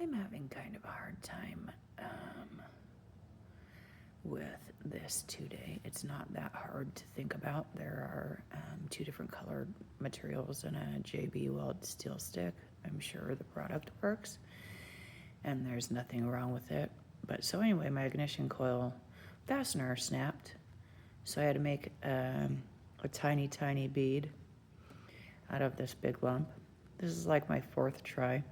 I'm having kind of a hard time with this today. It's not that hard to think about. There are two different colored materials in a JB Weld Steel Stick. I'm sure the product works and there's nothing wrong with it. But so anyway, my ignition coil fastener snapped. So I had to make a tiny, tiny bead out of this big lump. This is like my 4th try.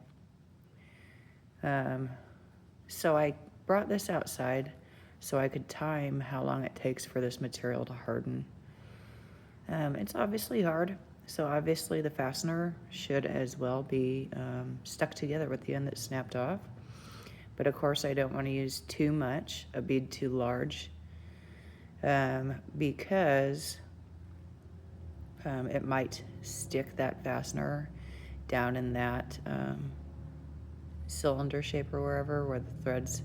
So I brought this outside so I could time how long it takes for this material to harden. It's obviously hard, so obviously the fastener should as well be stuck together with the end that snapped off. But of course I don't want to use too much, a bead too large, because it might stick that fastener down in that cylinder shape or wherever where the threads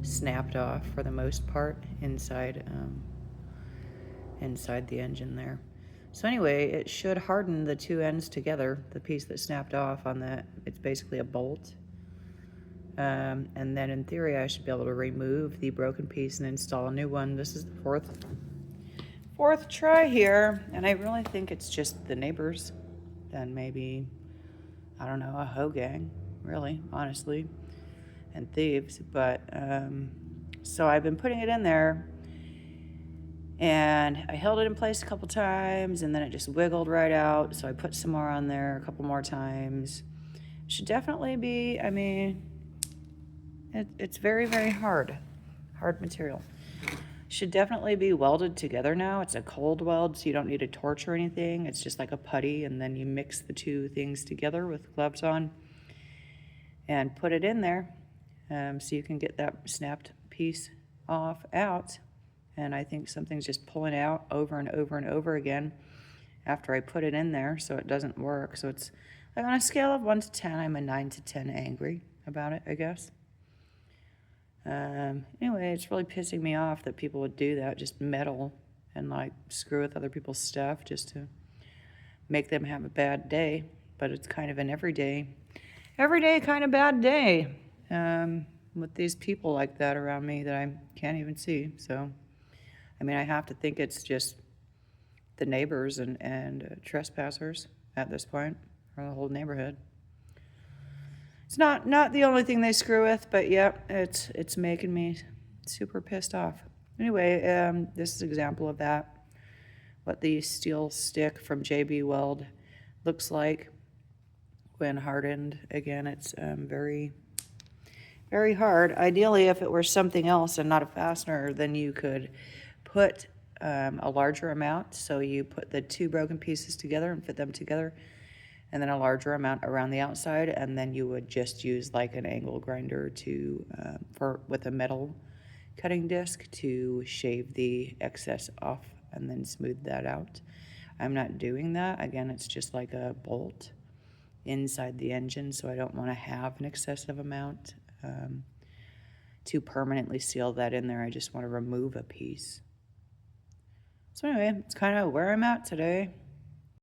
snapped off for the most part inside the engine there. So anyway, it should harden the two ends together, the piece that snapped off on that. It's basically a bolt. And then in theory, I should be able to remove the broken piece and install a new one. This is the fourth try here, and I really think it's just the neighbors and maybe, I don't know, a hoe gang, really, honestly, and thieves. But so I've been putting it in there, and I held it in place a couple times, and then it just wiggled right out. So I put some more on there a couple more times. Should definitely be, I mean, it's very, very hard material. Should definitely be welded together now. It's a cold weld, so you don't need a torch or anything. It's just like a putty, and then you mix the two things together with gloves on and put it in there so you can get that snapped piece out. And I think something's just pulling out over and over and over again after I put it in there, so it doesn't work. So it's like on a scale of 1 to 10, I'm a 9 to 10 angry about it, I guess. Anyway, it's really pissing me off that people would do that, just meddle and like screw with other people's stuff just to make them have a bad day. But it's kind of an everyday kind of bad day with these people like that around me that I can't even see. So, I mean, I have to think it's just the neighbors and trespassers at this point, or the whole neighborhood. It's not the only thing they screw with, but yeah, it's making me super pissed off. Anyway, this is an example of that, what the steel stick from JB Weld looks like when hardened. Again, it's very, very hard. Ideally, if it were something else and not a fastener, then you could put a larger amount. So you put the two broken pieces together and fit them together, and then a larger amount around the outside, and then you would just use like an angle grinder to with a metal cutting disc to shave the excess off and then smooth that out. I'm not doing that. Again, it's just like a bolt inside the engine, so I don't want to have an excessive amount to permanently seal that in there. I just want to remove a piece. So anyway, it's kind of where I'm at today.